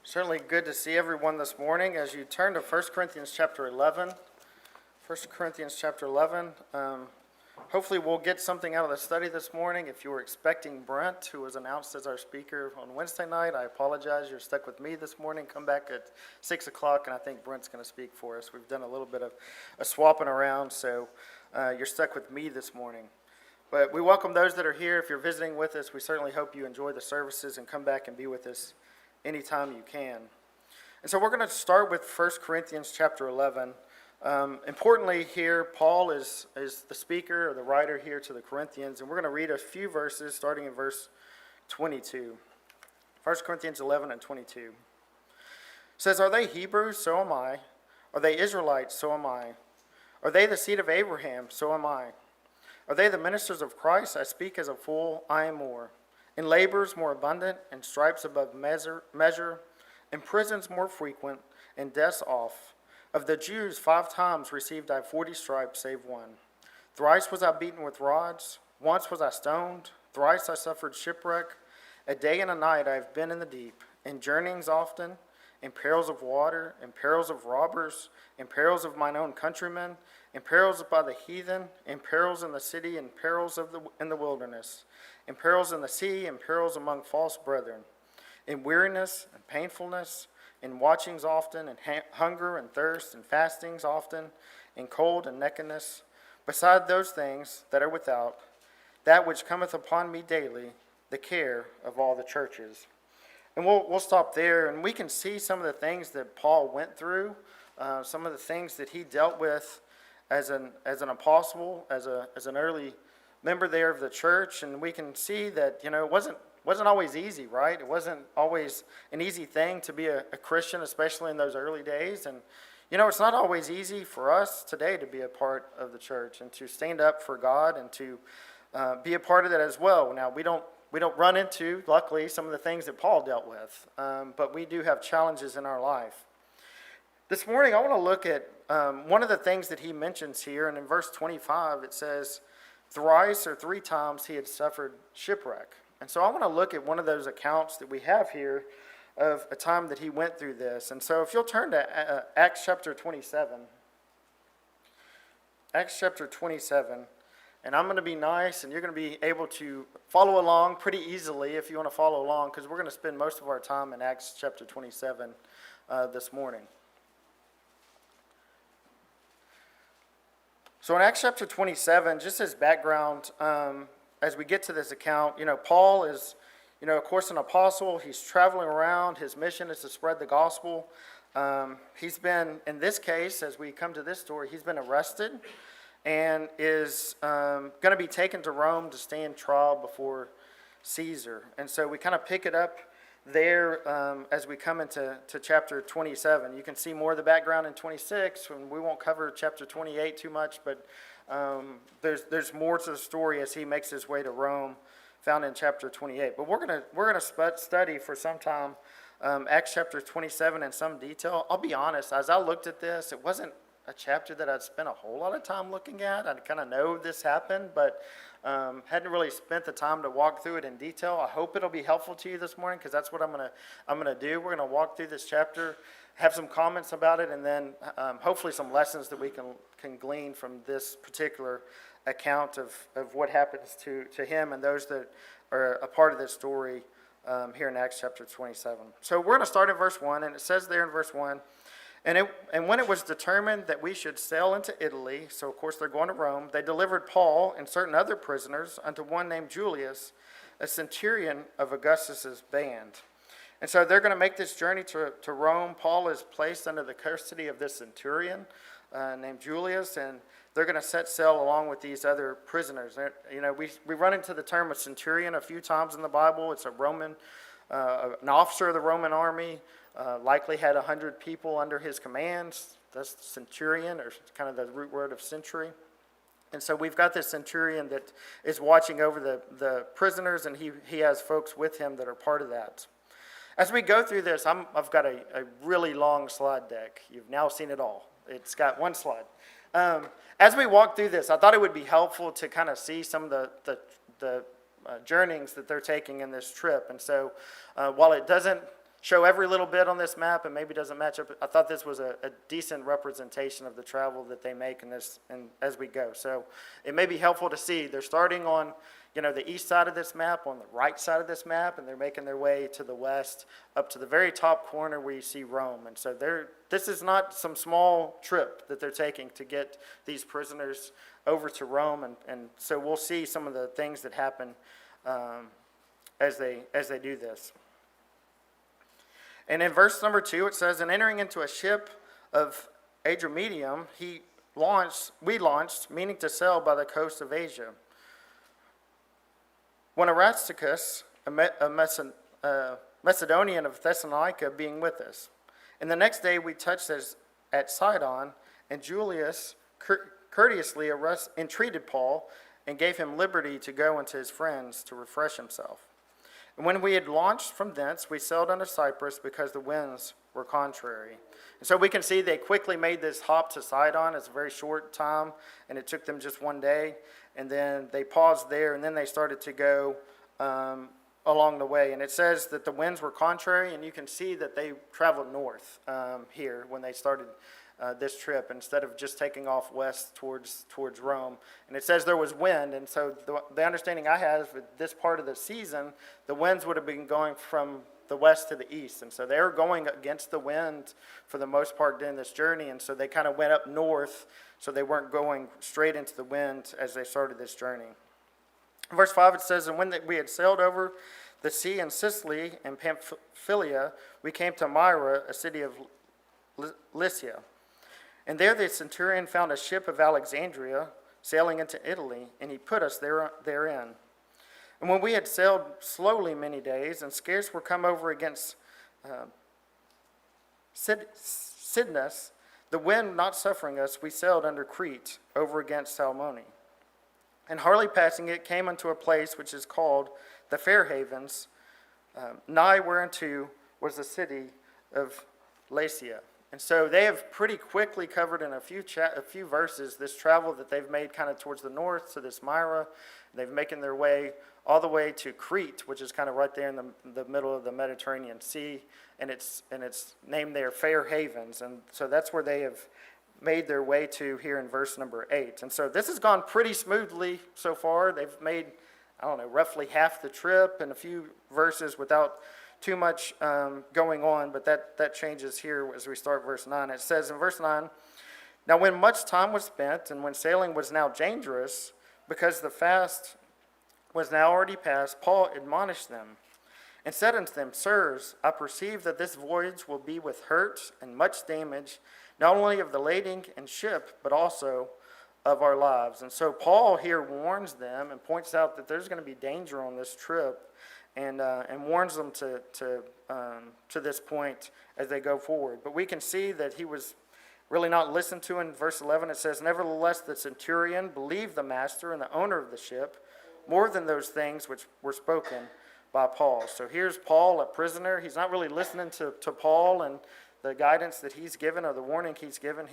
Certainly good to see everyone this morning. As you turn to 1 Corinthians chapter 11, 1 Corinthians chapter 11, hopefully we'll get something out of the study this morning. If you were expecting Brent, who was announced as our speaker on Wednesday night, I apologize. You're stuck with me this morning. Come back at 6 o'clock, and I think Brent's going to speak for us. We've done a little bit of a swapping around, so you're stuck with me this morning. But we welcome those that are here. If you're visiting with us, we certainly hope you enjoy the services and come back and be with us anytime you can. And so we're going to start with 1 Corinthians chapter 11. Importantly here, Paul is the speaker or the writer here to the Corinthians, and we're going to read a few verses starting in verse 22. 1 Corinthians 11 and 22. It says, "Are they Hebrews? So am I. Are they Israelites? So am I. Are they the seed of Abraham? So am I. Are they the ministers of Christ? I speak as a fool, I am more. In labors more abundant, in stripes above measure, in prisons more frequent, in deaths oft. Of the Jews 5 times received I 40 stripes, save one. Thrice was I beaten with rods, once was I stoned, thrice I suffered shipwreck. A day and a night I have been in the deep, in journeyings often, in perils of water, in perils of robbers, in perils of mine own countrymen, in perils by the heathen, in perils in the city, in perils in the wilderness, in perils in the sea, in perils among false brethren, in weariness and painfulness, in watchings often, in hunger and thirst, in fastings often, in cold and nakedness, beside those things that are without, that which cometh upon me daily, the care of all the churches." And we'll stop there, and we can see some of the things that Paul went through, some of the things that he dealt with as an apostle, as an early member there of the church, and we can see that it wasn't always easy, right? It wasn't always an easy thing to be a Christian, especially in those early days. And it's not always easy for us today to be a part of the church and to stand up for God and to be a part of that as well. Now we don't run into, luckily, some of the things that Paul dealt with, but we do have challenges in our life. This morning, I want to look at one of the things that he mentions here, and in verse 25, it says, thrice or 3 times he had suffered shipwreck. And so I want to look at one of those accounts that we have here of a time that he went through this. And so if you'll turn to Acts chapter 27. Acts chapter 27. And I'm going to be nice, and you're going to be able to follow along pretty easily if you want to follow along, because we're going to spend most of our time in Acts chapter 27 this morning. So in Acts chapter 27, just as background, as we get to this account, Paul is, of course, an apostle. He's traveling around. His mission is to spread the gospel. He's been, in this case, as we come to this story, he's been arrested and is going to be taken to Rome to stand trial before Caesar. And so we kind of pick it up there as we come into chapter 27. You can see more of the background in 26, and we won't cover chapter 28 too much, but there's more to the story as he makes his way to Rome, found in chapter 28. But we're gonna study for some time Acts chapter 27 in some detail. I'll be honest, as I looked at this, it wasn't a chapter that I'd spent a whole lot of time looking at. I kind of know this happened, but hadn't really spent the time to walk through it in detail. I hope it'll be helpful to you this morning, because that's what I'm gonna do. We're gonna walk through this chapter, have some comments about it, and then hopefully some lessons that we can glean from this particular account of what happens to him and those that are a part of this story here in Acts chapter 27. So we're gonna start in verse 1, and it says there in verse 1, And when it was determined that we should sail into Italy, so of course they're going to Rome, they delivered Paul and certain other prisoners unto one named Julius, a centurion of Augustus's band. And so they're going to make this journey to Rome. Paul is placed under the custody of this centurion named Julius, and they're going to set sail along with these other prisoners. We run into the term of centurion a few times in the Bible. It's a Roman, an officer of the Roman army. Likely had 100 people under his commands. That's centurion, or kind of the root word of century. And so we've got this centurion that is watching over the prisoners, and he has folks with him that are part of that. As we go through this, I've got a really long slide deck. You've now seen it all. It's got one slide. As we walk through this, I thought it would be helpful to kind of see some of the journeyings that they're taking in this trip. And so while it doesn't show every little bit on this map and maybe doesn't match up. I thought this was a decent representation of the travel that they make in this and as we go. So it may be helpful to see they're starting on, the east side of this map, on the right side of this map, and they're making their way to the west up to the very top corner where you see Rome. And so this is not some small trip that they're taking to get these prisoners over to Rome. And so we'll see some of the things that happen as they do this. And in verse number 2, it says, "And entering into a ship of Adramyttium, we launched, meaning to sail by the coast of Asia. When Aristarchus, a Macedonian of Thessalonica, being with us. And the next day we touched at Sidon, and Julius courteously entreated Paul and gave him liberty to go unto his friends to refresh himself. And when we had launched from thence, we sailed unto Cyprus because the winds were contrary." And so we can see they quickly made this hop to Sidon. It's a very short time, and it took them just one day. And then they paused there, and then they started to go along the way. And it says that the winds were contrary, and you can see that they traveled north here when they started this trip instead of just taking off west towards Rome. And it says there was wind, and so the understanding I have with this part of the season, the winds would have been going from the west to the east. And so they were going against the wind for the most part during this journey, and so they kind of went up north, so they weren't going straight into the wind as they started this journey. In verse 5 it says, "And when we had sailed over the sea in Sicily and Pamphylia, we came to Myra, a city of Lycia. And there the centurion found a ship of Alexandria sailing into Italy, and he put us therein. And when we had sailed slowly many days, and scarce were come over against Cydnus, the wind not suffering us, we sailed under Crete over against Salmone. And hardly passing it, came unto a place which is called the Fair Havens, nigh whereunto was the city of Lasea." And so they have pretty quickly covered in a few verses this travel that they've made kind of towards the north to this Myra. They've making their way all the way to Crete, which is kind of right there in the middle of the Mediterranean Sea, and it's named there Fair Havens. And so that's where they have made their way to here in verse number 8. And so this has gone pretty smoothly so far. They've made, roughly half the trip in a few verses without too much going on, but that changes here as we start verse 9. It says in verse 9, "Now when much time was spent, and when sailing was now dangerous, because the fast was now already past, Paul admonished them, and said unto them, Sirs, I perceive that this voyage will be with hurt and much damage, not only of the lading and ship, but also of our lives." And so Paul here warns them and points out that there's going to be danger on this trip, and warns them to this point as they go forward. But we can see that he was really not listened to. In verse 11 it says, "Nevertheless the centurion believed the master and the owner of the ship more than those things which were spoken by Paul." So here's Paul, a prisoner. He's not really listening to Paul and the guidance that he's given or the warning he's given.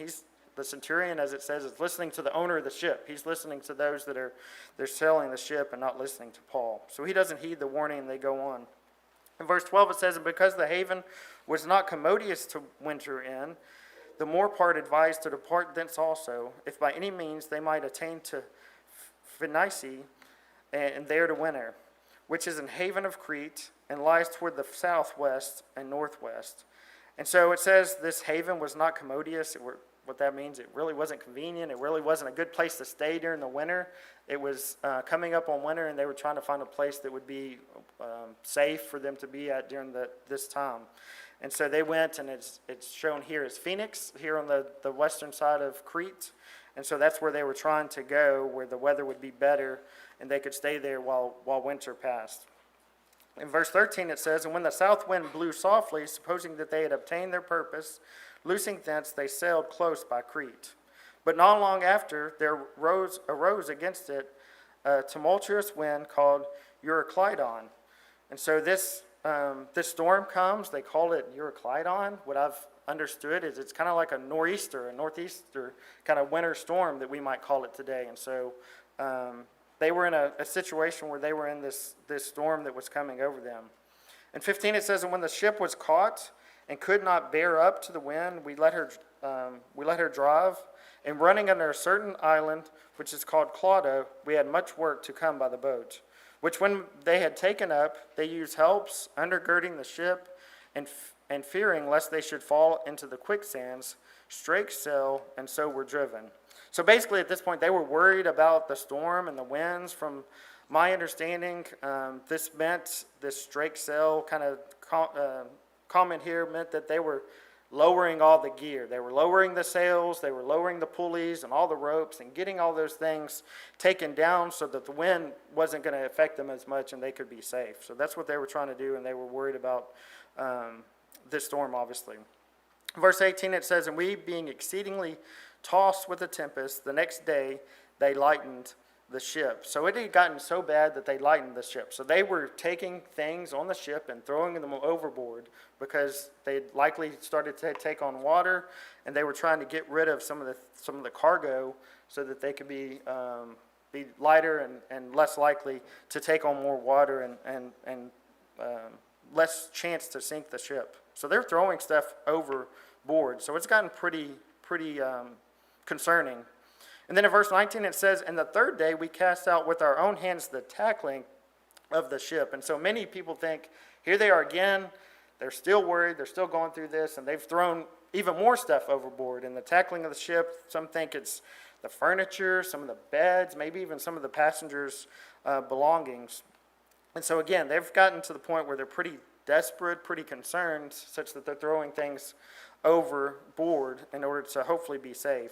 The centurion, as it says, is listening to the owner of the ship. He's listening to those they're sailing the ship and not listening to Paul. So he doesn't heed the warning, and they go on. In verse 12 it says, "And because the haven was not commodious to winter in, the more part advised to depart thence also, if by any means they might attain to Phoenice, and there to winter, which is an haven of Crete, and lies toward the southwest and northwest." And so it says this haven was not commodious. What that means, it really wasn't convenient. It really wasn't a good place to stay during the winter. It was coming up on winter, and they were trying to find a place that would be safe for them to be at during this time. And so they went, and it's shown here as Phoenix, here on the western side of Crete. And so that's where they were trying to go, where the weather would be better, and they could stay there while winter passed. In verse 13 it says, "And when the south wind blew softly, supposing that they had obtained their purpose, loosing thence, they sailed close by Crete. But not long after, there arose against it a tumultuous wind called Euroclydon." And so this storm comes. They call it Euroclydon. What I've understood is it's kind of like a nor'easter kind of winter storm that we might call it today. And so they were in a situation where they were in this storm that was coming over them. In 15 it says, and when the ship was caught and could not bear up to the wind, we let her drive. And running under a certain island, which is called Claudo, we had much work to come by the boat, which when they had taken up, they used helps, undergirding the ship, and fearing lest they should fall into the quicksands, strake sail, and so were driven. So basically at this point, they were worried about the storm and the winds. From my understanding, this meant, this strake sail kind of comment here meant that they were lowering all the gear. They were lowering the sails, they were lowering the pulleys and all the ropes and getting all those things taken down so that the wind wasn't going to affect them as much and they could be safe. So that's what they were trying to do, and they were worried about this storm, obviously. Verse 18, it says, and we, being exceedingly tossed with a tempest, the next day they lightened the ship. So it had gotten so bad that they lightened the ship. So they were taking things on the ship and throwing them overboard because they likely started to take on water, and they were trying to get rid of some of the cargo so that they could be lighter and less likely to take on more water and less chance to sink the ship. So they're throwing stuff overboard. So it's gotten pretty concerning. And then in verse 19 it says, and the third day we cast out with our own hands the tackling of the ship. And so many people think, here they are again, they're still worried, they're still going through this, and they've thrown even more stuff overboard. And the tackling of the ship, some think it's the furniture, some of the beds, maybe even some of the passengers' belongings. And so again, they've gotten to the point where they're pretty desperate, pretty concerned, such that they're throwing things overboard in order to hopefully be safe.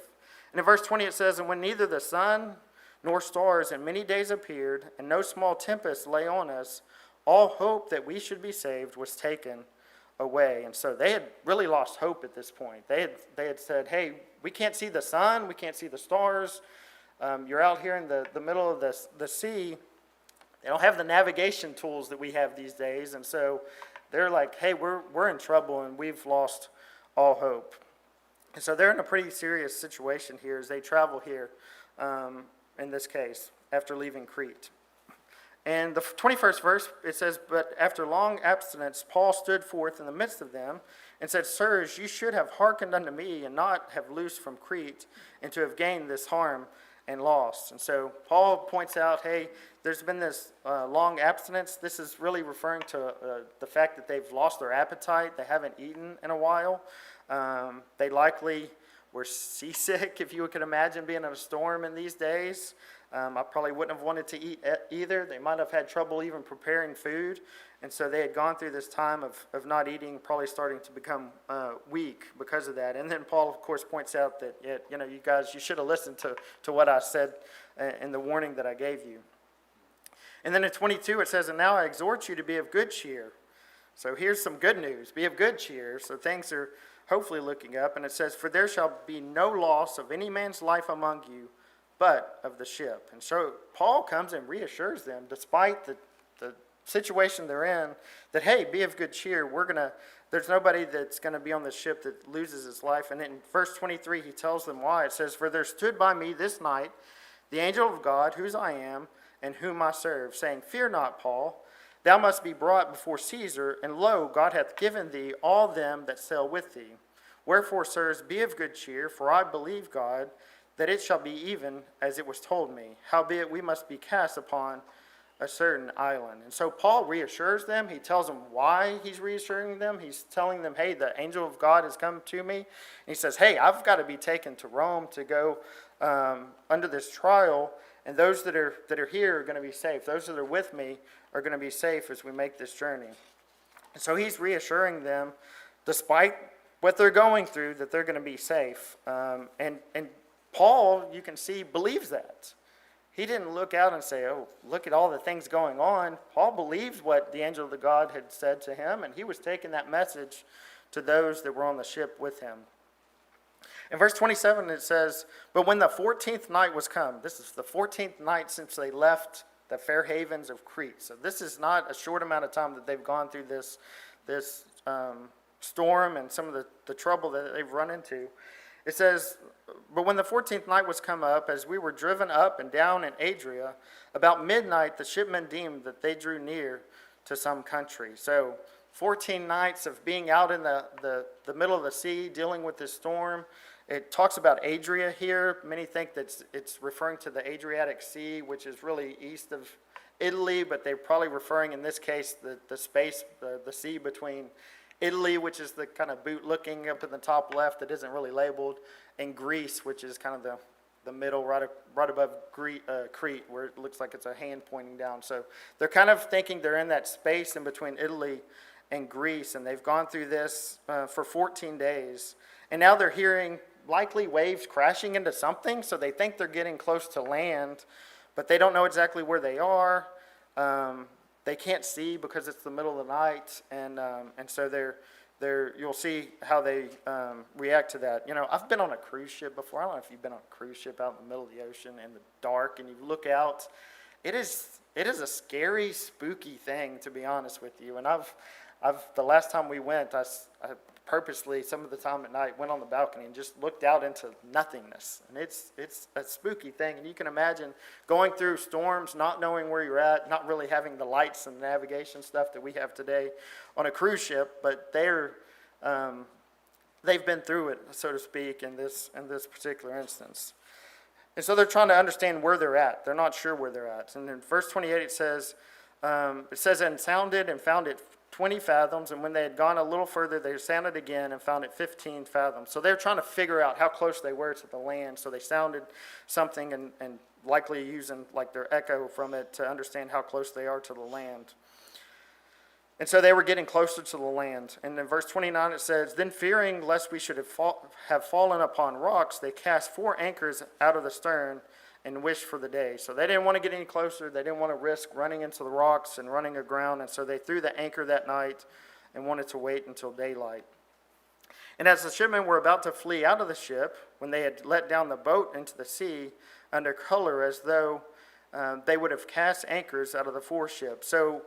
And in verse 20 it says, and when neither the sun nor stars in many days appeared, and no small tempest lay on us, all hope that we should be saved was taken away. And so they had really lost hope at this point. They had said, hey, we can't see the sun, we can't see the stars. You're out here in the middle of the sea. They don't have the navigation tools that we have these days. And so they're like, hey, we're in trouble and we've lost all hope. And so they're in a pretty serious situation here as they travel here, in this case, after leaving Crete. And the 21st verse, it says, but after long abstinence, Paul stood forth in the midst of them and said, sirs, you should have hearkened unto me and not have loosed from Crete, and to have gained this harm and loss. And so Paul points out, hey, there's been this long abstinence. This is really referring to the fact that they've lost their appetite. They haven't eaten in a while. They likely were seasick, if you could imagine being in a storm in these days. I probably wouldn't have wanted to eat either. They might have had trouble even preparing food. And so they had gone through this time of not eating, probably starting to become weak because of that. And then Paul, of course, points out that, you guys, you should have listened to what I said in the warning that I gave you. And then in 22 it says, and now I exhort you to be of good cheer. So here's some good news. Be of good cheer. So things are hopefully looking up. And it says, for there shall be no loss of any man's life among you, but of the ship. And so Paul comes and reassures them, despite the situation they're in, that, hey, be of good cheer. There's nobody that's going to be on the ship that loses his life. And in verse 23, he tells them why. It says, for there stood by me this night the angel of God, whose I am, and whom I serve, saying, fear not, Paul, thou must be brought before Caesar, and lo, God hath given thee all them that sail with thee. Wherefore, sirs, be of good cheer, for I believe God, that it shall be even as it was told me. Howbeit we must be cast upon a certain island. And so Paul reassures them. He tells them why he's reassuring them. He's telling them, hey, the angel of God has come to me. And he says, hey, I've got to be taken to Rome to go under this trial, and those that are here are going to be safe. Those that are with me are going to be safe as we make this journey. And so he's reassuring them, despite what they're going through, that they're going to be safe. And Paul, you can see, believes that. He didn't look out and say, oh, look at all the things going on. Paul believed what the angel of the God had said to him, and he was taking that message to those that were on the ship with him. In verse 27, it says, but when the 14th night was come, this is the 14th night since they left the fair havens of Crete. So this is not a short amount of time that they've gone through this storm and some of the trouble that they've run into. It says, but when the 14th night was come up, as we were driven up and down in Adria, about midnight the shipmen deemed that they drew near to some country. So 14 nights of being out in the middle of the sea, dealing with this storm. It talks about Adria here. Many think that it's referring to the Adriatic Sea, which is really east of Italy, but they're probably referring in this case the space, the sea between Italy, which is the kind of boot looking up in the top left that isn't really labeled, and Greece, which is kind of the middle right above Crete, where it looks like it's a hand pointing down. So they're kind of thinking they're in that space in between Italy and Greece, and they've gone through this for 14 days. And now they're hearing likely waves crashing into something, so they think they're getting close to land, but they don't know exactly where they are. They can't see because it's the middle of the night, and so you'll see how they react to that. You know, I've been on a cruise ship before. I don't know if you've been on a cruise ship out in the middle of the ocean in the dark, and you look out. It is a scary, spooky thing, to be honest with you. And the last time we went, I purposely, some of the time at night, went on the balcony and just looked out into nothingness. And it's a spooky thing. And you can imagine going through storms, not knowing where you're at, not really having the lights and navigation stuff that we have today on a cruise ship, but they've been through it, so to speak, in this particular instance. And so they're trying to understand where they're at. They're not sure where they're at. And in verse 28 it says, and sounded and found it 20 fathoms, and when they had gone a little further, they sounded again and found it 15 fathoms. So they're trying to figure out how close they were to the land. So they sounded something and likely using like their echo from it to understand how close they are to the land. And so they were getting closer to the land. And in verse 29 it says, then fearing lest we should have fallen upon rocks, they cast 4 anchors out of the stern and wished for the day. So they didn't want to get any closer. They didn't want to risk running into the rocks and running aground. And so they threw the anchor that night and wanted to wait until daylight. And as the shipmen were about to flee out of the ship, when they had let down the boat into the sea, under color as though they would have cast anchors out of the foreship. So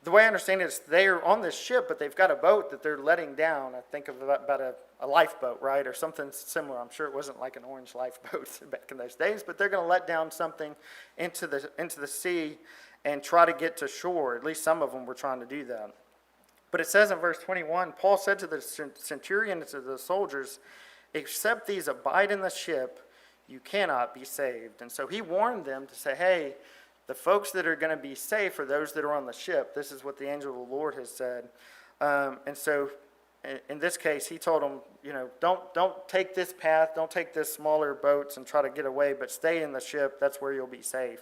the way I understand it is they're on this ship, but they've got a boat that they're letting down. I think of about a lifeboat, right, or something similar. I'm sure it wasn't like an orange lifeboat back in those days, but they're going to let down something into the sea and try to get to shore. At least some of them were trying to do that. But it says in verse 21, Paul said to the centurion and to the soldiers, except these abide in the ship, you cannot be saved. And so he warned them to say, hey, the folks that are going to be safe are those that are on the ship. This is what the angel of the Lord has said. And so in this case, he told them, you know, don't take this path, don't take this smaller boats and try to get away, but stay in the ship. That's where you'll be safe.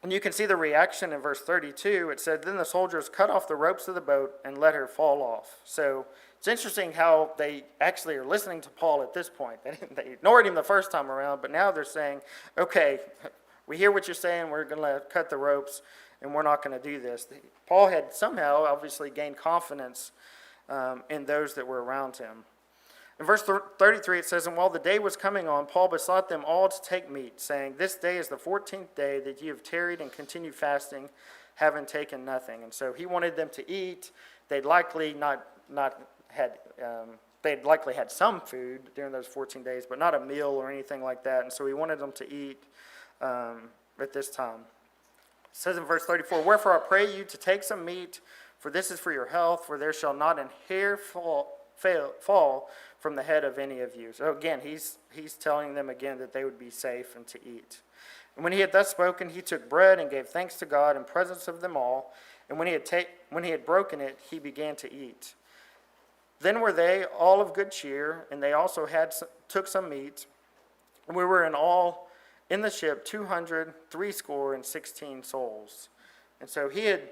And you can see the reaction in verse 32. It said, then the soldiers cut off the ropes of the boat and let her fall off. So it's interesting how they actually are listening to Paul at this point. They ignored him the first time around, but now they're saying, okay, we hear what you're saying, we're going to cut the ropes, and we're not going to do this. Paul had somehow obviously gained confidence in those that were around him. In verse 33 it says, and while the day was coming on, Paul besought them all to take meat, saying, this day is the 14th day that ye have tarried and continued fasting, having taken nothing. And so he wanted them to eat. They'd likely they'd likely had some food during those 14 days, but not a meal or anything like that. And so he wanted them to eat at this time. It says in verse 34, wherefore I pray you to take some meat, for this is for your health, for there shall not an hair fall from the head of any of you. So again, he's telling them again that they would be safe and to eat. And when he had thus spoken, he took bread and gave thanks to God in presence of them all. And when he had broken it, he began to eat. Then were they all of good cheer, and they also took some meat. And we were in all in the ship 260 souls. And so he had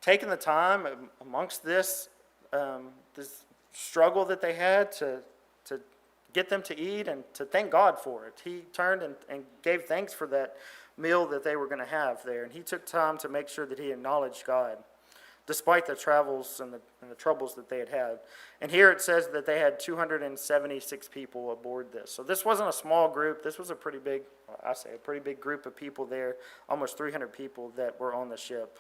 taken the time amongst this struggle that they had to get them to eat and to thank God for it. He turned and gave thanks for that meal that they were going to have there. And he took time to make sure that he acknowledged God, despite the travels and the troubles that they had had. And here it says that they had 276 people aboard this. So this wasn't a small group. This was a pretty big group of people there, almost 300 people that were on the ship.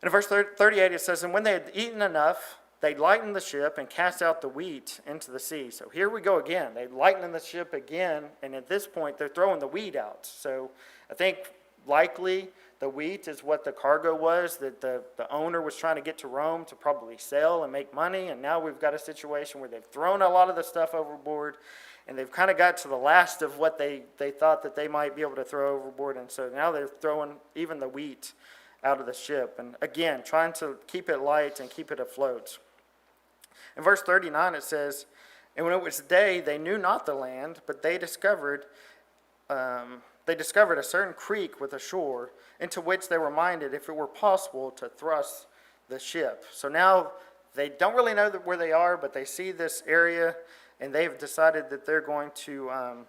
And in verse 38 it says, and when they had eaten enough, they lightened the ship and cast out the wheat into the sea. So here we go again. They lightened the ship again, and at this point they're throwing the wheat out. So I think likely the wheat is what the cargo was that the owner was trying to get to Rome to probably sell and make money. And now we've got a situation where they've thrown a lot of the stuff overboard, and they've kind of got to the last of what they thought that they might be able to throw overboard. And so now they're throwing even the wheat out of the ship. And again, trying to keep it light and keep it afloat. In verse 39 it says, "And when it was day, they knew not the land, but they discovered a certain creek with a shore, into which they were minded, if it were possible, to thrust the ship." So now they don't really know where they are, but they see this area, and they've decided that they're going to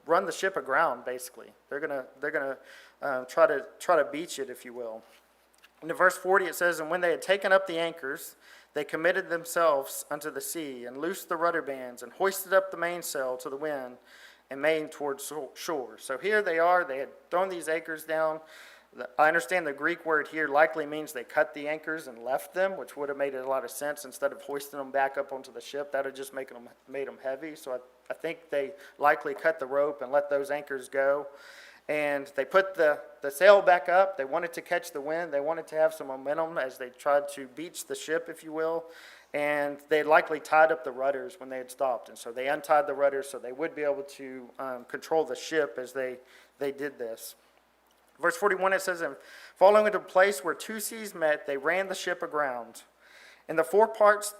run the ship aground. Basically, they're gonna try to beach it, if you will. And in verse 40 it says, "And when they had taken up the anchors, they committed themselves unto the sea, and loosed the rudder bands, and hoisted up the mainsail to the wind, and made towards shore." So here they are. They had thrown these anchors down. I understand the Greek word here likely means they cut the anchors and left them, which would have made a lot of sense. Instead of hoisting them back up onto the ship, that would just made them heavy. So I think they likely cut the rope and let those anchors go. And they put the sail back up. They wanted to catch the wind. They wanted to have some momentum as they tried to beach the ship, if you will. And they had likely tied up the rudders when they had stopped. And so they untied the rudders so they would be able to control the ship as they did this. Verse 41 it says, "And following into a place where two seas met, they ran the ship aground. And the fore part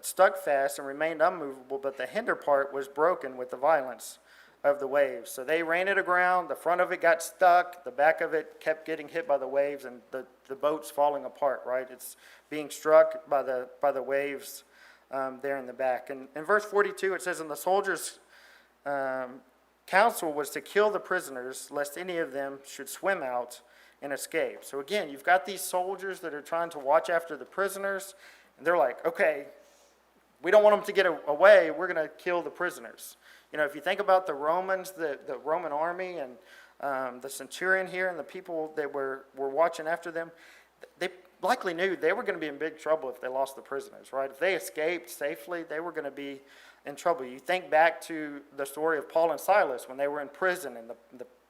stuck fast and remained unmovable, but the hinder part was broken with the violence of the waves." So they ran it aground. The front of it got stuck. The back of it kept getting hit by the waves, and the boat's falling apart, right? It's being struck by the waves there in the back. And in verse 42 it says, "And the soldiers' counsel was to kill the prisoners, lest any of them should swim out and escape." So again, you've got these soldiers that are trying to watch after the prisoners, and they're like, okay, we don't want them to get away. We're going to kill the prisoners. You know, if you think about the Romans, the Roman army, and the centurion here, and the people that were watching after them, they likely knew they were going to be in big trouble if they lost the prisoners, right? If they escaped safely, they were going to be in trouble. You think back to the story of Paul and Silas when they were in prison, and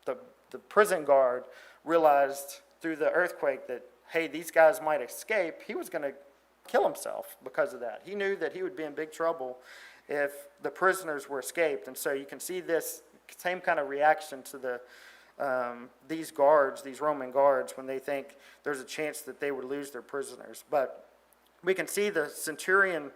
the prison guard realized through the earthquake that, hey, these guys might escape. He was going to kill himself because of that. He knew that he would be in big trouble if the prisoners were escaped. And so you can see this same kind of reaction to these guards, these Roman guards, when they think there's a chance that they would lose their prisoners. But we can see the centurion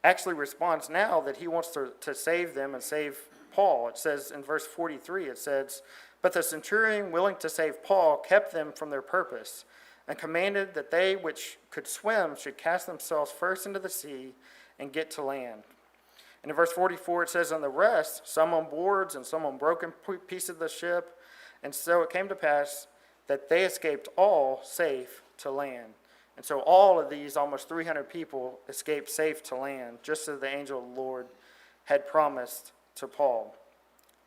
actually responds now that he wants to save them and save Paul. It says in verse 43, it says, "But the centurion, willing to save Paul, kept them from their purpose, and commanded that they which could swim should cast themselves first into the sea and get to land." And in verse 44 it says, "On the rest, some on boards and some on broken pieces of the ship, and so it came to pass that they escaped all safe to land." And so all of these, almost 300 people, escaped safe to land, just as the angel of the Lord had promised to Paul.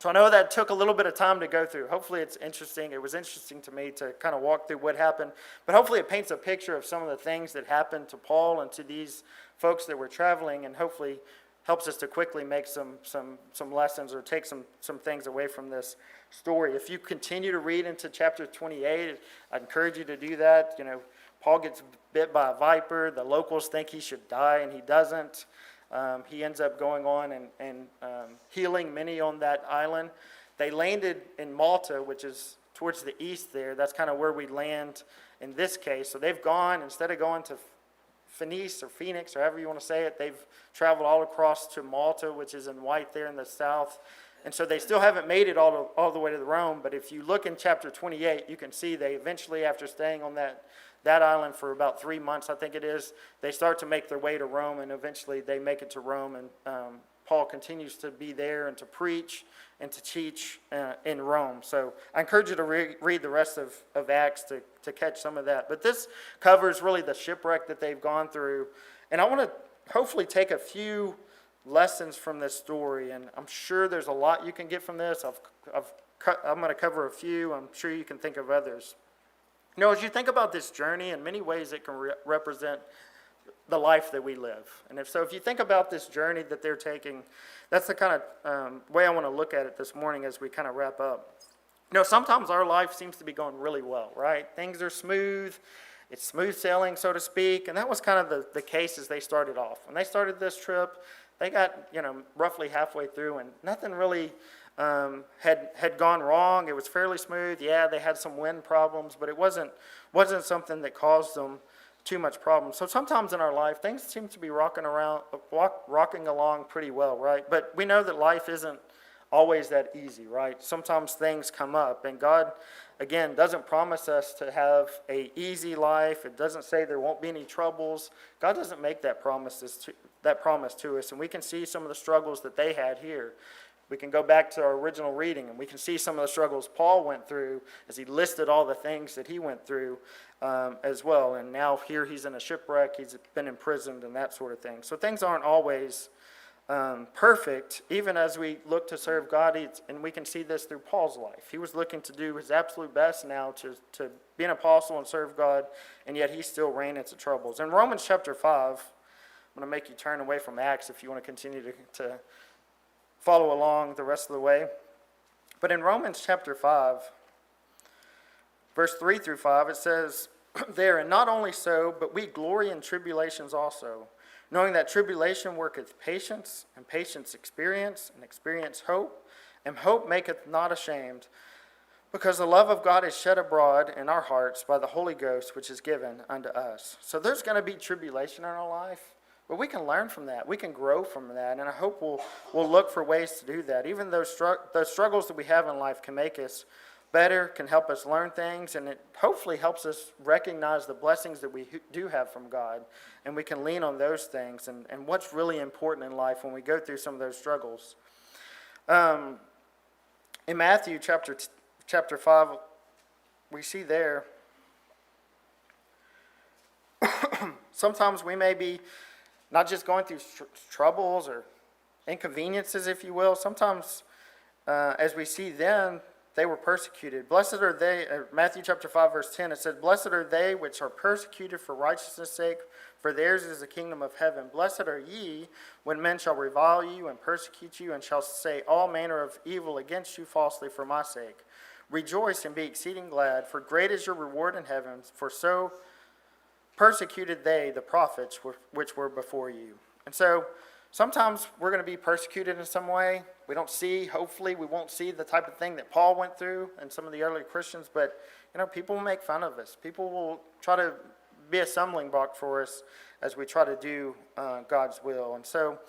So I know that took a little bit of time to go through. Hopefully it's interesting. It was interesting to me to kind of walk through what happened. But hopefully it paints a picture of some of the things that happened to Paul and to these folks that were traveling, and hopefully helps us to quickly make some lessons or take some things away from this story. If you continue to read into chapter 28, I encourage you to do that. You know, Paul gets bit by a viper. The locals think he should die, and he doesn't. He ends up going on and healing many on that island. They landed in Malta, which is towards the east there. That's kind of where we land in this case. So they've gone, instead of going to Phoenix, or however you want to say it, they've traveled all across to Malta, which is in white there in the south. And so they still haven't made it all the way to Rome. But if you look in chapter 28, you can see they eventually, after staying on that island for about 3 months, I think it is, they start to make their way to Rome, and eventually they make it to Rome. And Paul continues to be there and to preach and to teach in Rome. So I encourage you to read the rest of Acts to catch some of that. But this covers really the shipwreck that they've gone through. And I want to hopefully take a few lessons from this story. And I'm sure there's a lot you can get from this. I'm going to cover a few. I'm sure you can think of others. You know, as you think about this journey, in many ways it can represent the life that we live. And if you think about this journey that they're taking, that's the kind of way I want to look at it this morning as we kind of wrap up. Sometimes our life seems to be going really well, right? Things are smooth. It's smooth sailing, so to speak. And that was kind of the case as they started off. When they started this trip, they got, roughly halfway through, and nothing really had gone wrong. It was fairly smooth. Yeah, they had some wind problems, but it wasn't something that caused them too much problem. So sometimes in our life, things seem to be rocking along pretty well, right? But we know that life isn't always that easy, right? Sometimes things come up, and God, again, doesn't promise us to have a easy life. It doesn't say there won't be any troubles. God doesn't make that promise to us, and we can see some of the struggles that they had here. We can go back to our original reading, and we can see some of the struggles Paul went through as he listed all the things that he went through as well. And now here he's in a shipwreck, he's been imprisoned, and that sort of thing. So things aren't always perfect, even as we look to serve God, and we can see this through Paul's life. He was looking to do his absolute best now to be an apostle and serve God, and yet he still ran into troubles. In Romans chapter 5, I'm going to make you turn away from Acts if you want to continue to follow along the rest of the way. But in Romans chapter 5, verse 3 through 5, it says there, "And not only so, but we glory in tribulations also, knowing that tribulation worketh patience, and patience experience, and experience hope, and hope maketh not ashamed, because the love of God is shed abroad in our hearts by the Holy Ghost, which is given unto us." So there's going to be tribulation in our life, but we can learn from that. We can grow from that, and I hope we'll look for ways to do that. Even those struggles that we have in life can make us better, can help us learn things, and it hopefully helps us recognize the blessings that we do have from God, and we can lean on those things and what's really important in life when we go through some of those struggles. In Matthew chapter 5, we see there, sometimes we may be not just going through troubles or inconveniences, if you will. Sometimes, as we see then, they were persecuted. Blessed are they, Matthew chapter 5, verse 10, it says, "Blessed are they which are persecuted for righteousness' sake, for theirs is the kingdom of heaven. Blessed are ye when men shall revile you and persecute you, and shall say all manner of evil against you falsely for my sake. Rejoice and be exceeding glad, for great is your reward in heaven, for so persecuted they the prophets which were before you." And so sometimes we're going to be persecuted in some way. Hopefully we won't see the type of thing that Paul went through and some of the early Christians, but people will make fun of us. People will try to be a stumbling block for us as we try to do God's will. And so,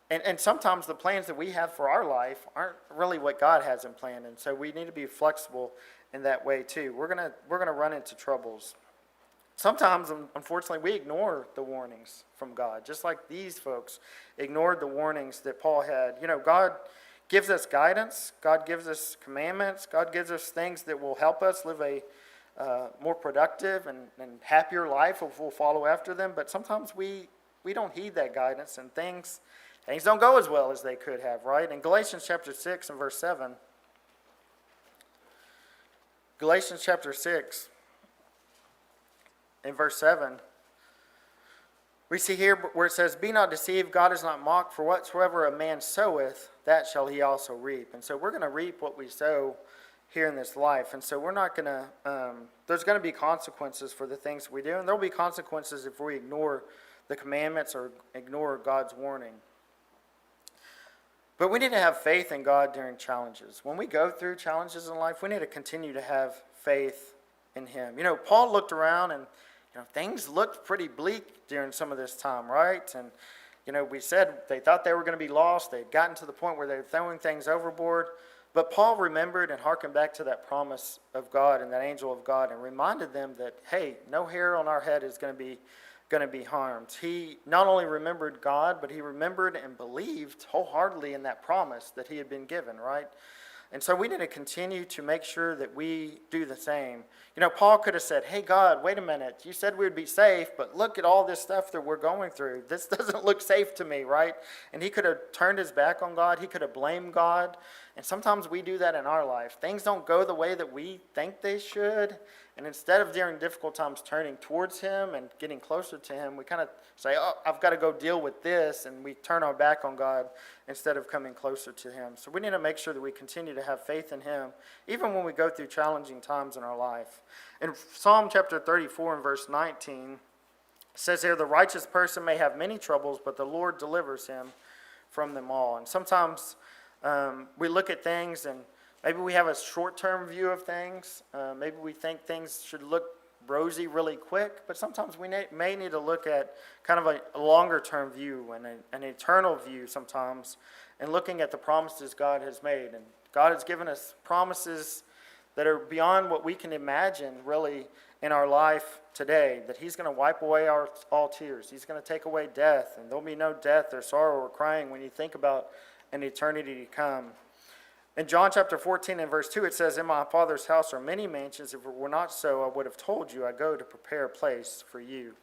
and sometimes the plans that we have for our life aren't really what God has in plan, and so we need to be flexible in that way too. We're gonna run into troubles. Sometimes, unfortunately, we ignore the warnings from God, just like these folks ignored the warnings that Paul had. God gives us guidance. God gives us commandments. God gives us things that will help us live a more productive and happier life if we'll follow after them. But sometimes we don't heed that guidance, and things don't go as well as they could have, right? In Galatians chapter 6 and verse 7, Galatians chapter 6, in verse 7, we see here where it says, "Be not deceived, God is not mocked, for whatsoever a man soweth, that shall he also reap." And so we're going to reap what we sow here in this life. And so we're not going to, there's going to be consequences for the things we do, and there will be consequences if we ignore the commandments or ignore God's warning. But we need to have faith in God during challenges. When we go through challenges in life, we need to continue to have faith in Him. Paul looked around and things looked pretty bleak during some of this time, right? And, we said they thought they were going to be lost. They'd gotten to the point where they were throwing things overboard. But Paul remembered and hearkened back to that promise of God and that angel of God and reminded them that, hey, no hair on our head is going to be harmed. He not only remembered God, but he remembered and believed wholeheartedly in that promise that he had been given, right? And so we need to continue to make sure that we do the same. Paul could have said, "Hey, God, wait a minute. You said we would be safe, but look at all this stuff that we're going through. This doesn't look safe to me," right? And he could have turned his back on God. He could have blamed God. And sometimes we do that in our life. Things don't go the way that we think they should, And instead of during difficult times turning towards him and getting closer to him, we kind of say, oh, I've got to go deal with this, and we turn our back on God instead of coming closer to him. So we need to make sure that we continue to have faith in him, even when we go through challenging times in our life. In Psalm chapter 34 and verse 19, it says here, the righteous person may have many troubles, but the Lord delivers him from them all. And sometimes we look at things and maybe we have a short-term view of things. Maybe we think things should look rosy really quick, but sometimes we may need to look at kind of a longer-term view and an eternal view sometimes, and looking at the promises God has made. And God has given us promises that are beyond what we can imagine really in our life today, that he's going to wipe away all tears. He's going to take away death, and there'll be no death or sorrow or crying when you think about an eternity to come. In John chapter 14 and verse 2, it says, in my Father's house are many mansions. If it were not so, I would have told you, I go to prepare a place for you.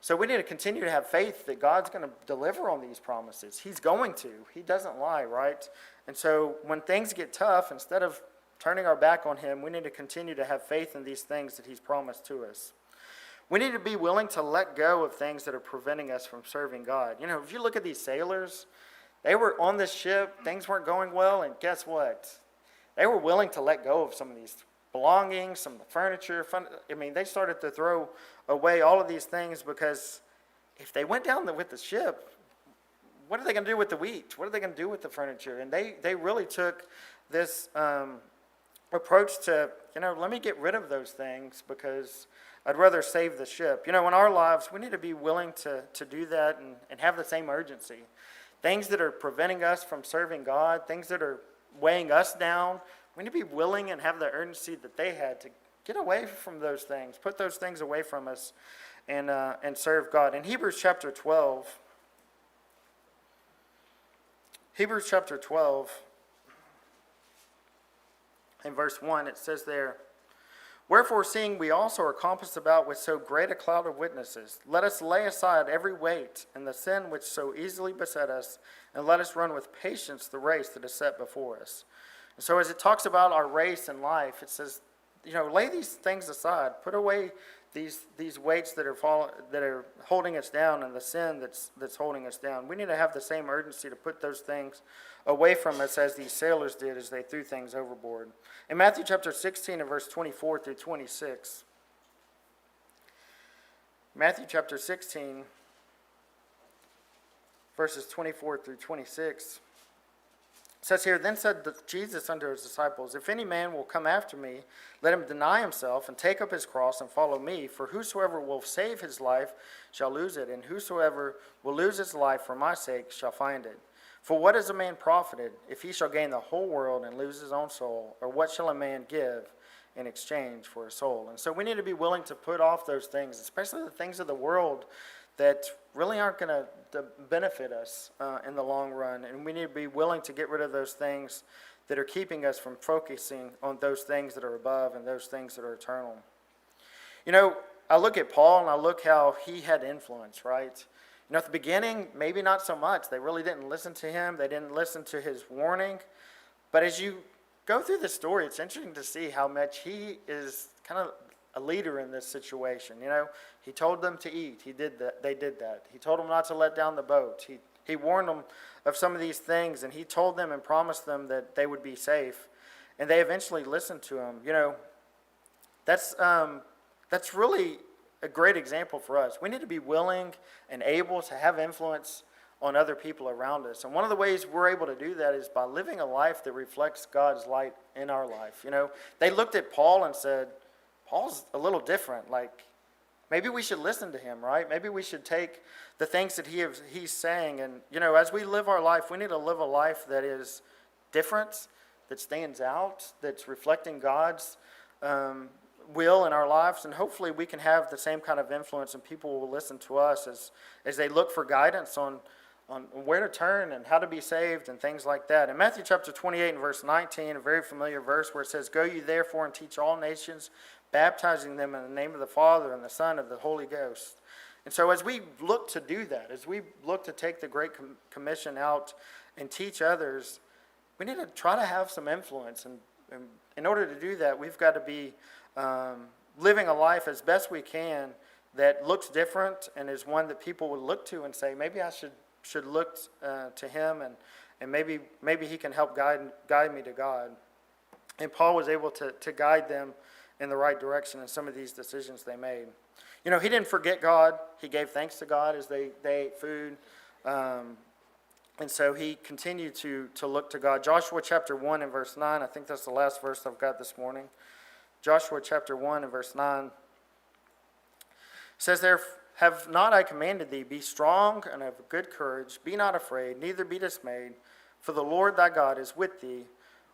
So we need to continue to have faith that God's going to deliver on these promises. He's going to. He doesn't lie, right? And so when things get tough, instead of turning our back on him, we need to continue to have faith in these things that he's promised to us. We need to be willing to let go of things that are preventing us from serving God. You know, if you look at these sailors, they were on this ship, things weren't going well, and guess what? They were willing to let go of some of these belongings, some of the furniture. They started to throw away all of these things, because if they went down with the ship, what are they going to do with the wheat? What are they going to do with the furniture? And they really took this approach to, let me get rid of those things because I'd rather save the ship. In our lives, we need to be willing to do that and have the same urgency. Things that are preventing us from serving God, things that are weighing us down, we need to be willing and have the urgency that they had to get away from those things, put those things away from us, and serve God. In Hebrews chapter 12, in verse 1, it says there, wherefore, seeing we also are compassed about with so great a cloud of witnesses, let us lay aside every weight and the sin which so easily beset us, and let us run with patience the race that is set before us. And so as it talks about our race in life, it says, lay these things aside, put away these weights that are holding us down, and the sin that's holding us down. We need to have the same urgency to put those things away from us as these sailors did as they threw things overboard. In Matthew chapter 16 and verse 24 through 26, Matthew chapter 16, verses 24 through 26, it says here, then said Jesus unto his disciples, if any man will come after me, let him deny himself and take up his cross and follow me. For whosoever will save his life shall lose it, and whosoever will lose his life for my sake shall find it. For what is a man profited, if he shall gain the whole world and lose his own soul? Or what shall a man give in exchange for his soul? And so we need to be willing to put off those things, especially the things of the world that really aren't going to benefit us in the long run. And we need to be willing to get rid of those things that are keeping us from focusing on those things that are above and those things that are eternal. I look at Paul and I look how he had influence, right? At the beginning, maybe not so much. They really didn't listen to him. They didn't listen to his warning. But as you go through the story, it's interesting to see how much he is kind of a leader in this situation. He told them to eat. He did that. They did that. He told them not to let down the boat. He warned them of some of these things, and he told them and promised them that they would be safe. And they eventually listened to him. That's really a great example for us. We need to be willing and able to have influence on other people around us. And one of the ways we're able to do that is by living a life that reflects God's light in our life. They looked at Paul and said, Paul's a little different. Maybe we should listen to him, right? Maybe we should take the things that he's saying. And, as we live our life, we need to live a life that is different, that stands out, that's reflecting God's will in our lives. And hopefully we can have the same kind of influence, and people will listen to us as they look for guidance on where to turn and how to be saved and things like that. In Matthew chapter 28 and verse 19, a very familiar verse where it says, go ye therefore and teach all nations, baptizing them in the name of the Father and the Son and the Holy Ghost. And so as we look to do that, as we look to take the Great Commission out and teach others, we need to try to have some influence. And in order to do that, we've got to be living a life as best we can that looks different and is one that people would look to and say, maybe I should look to him, and maybe he can help guide me to God. And Paul was able to guide them in the right direction in some of these decisions they made. You know, he didn't forget God. He gave thanks to God as they ate food. And so he continued to look to God. Joshua chapter 1 and verse 9, I think that's the last verse I've got this morning. Joshua chapter 1 and verse 9 says there, have not I commanded thee, be strong and of good courage, be not afraid, neither be dismayed, for the Lord thy God is with thee,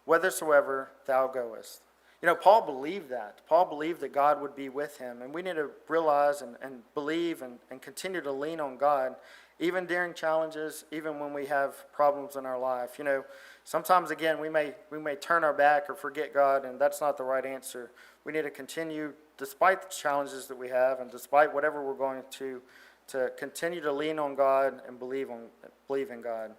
whithersoever thou goest. You know, Paul believed that. Paul believed that God would be with him. And we need to realize and believe and continue to lean on God, even during challenges, even when we have problems in our life. You know, sometimes, again, we may turn our back or forget God, and that's not the right answer. We need to continue, despite the challenges that we have and despite whatever we're going to continue to lean on God and believe in God.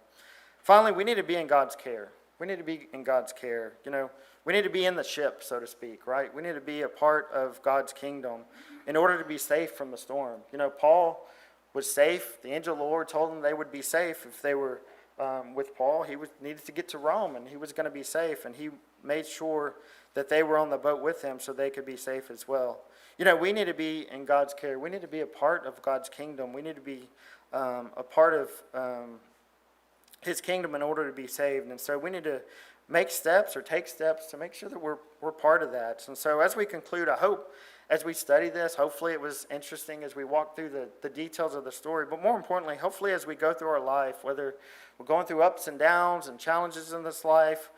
Finally, we need to be in God's care. We need to be in God's care. You know, we need to be in the ship, so to speak, right? We need to be a part of God's kingdom in order to be safe from the storm. You know, Paul was safe. The angel of the Lord told them they would be safe if they were with Paul. He needed to get to Rome, and he was going to be safe, and he made sure that they were on the boat with him so they could be safe as well. You know, we need to be in God's care. We need to be a part of God's kingdom. We need to be a part of his kingdom in order to be saved. And so we need to make steps or take steps to make sure that we're part of that. And so as we conclude, I hope as we study this, hopefully it was interesting as we walk through the details of the story. But more importantly, hopefully as we go through our life, whether we're going through ups and downs and challenges in this life,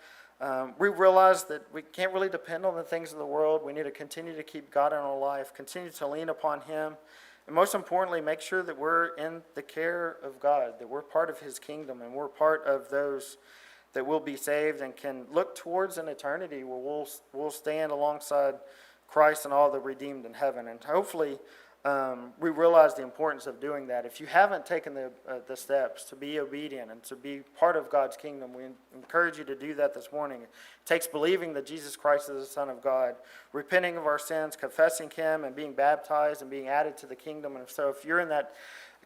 we realize that we can't really depend on the things of the world. We need to continue to keep God in our life, continue to lean upon him, and most importantly, make sure that we're in the care of God, that we're part of his kingdom, and we're part of those that will be saved and can look towards an eternity where we'll stand alongside Christ and all the redeemed in heaven. And hopefully we realize the importance of doing that. If you haven't taken the steps to be obedient and to be part of God's kingdom, we encourage you to do that this morning. It takes believing that Jesus Christ is the Son of God, repenting of our sins, confessing him, and being baptized and being added to the kingdom. And so if you're in that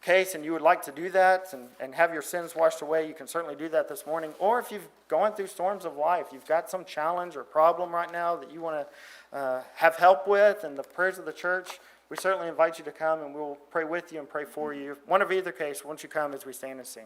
case and you would like to do that and have your sins washed away, you can certainly do that this morning. Or if you've gone through storms of life, you've got some challenge or problem right now that you want to have help with, and the prayers of the church, we certainly invite you to come and we'll pray with you and pray for you. One of either case, won't you come as we stand and sing?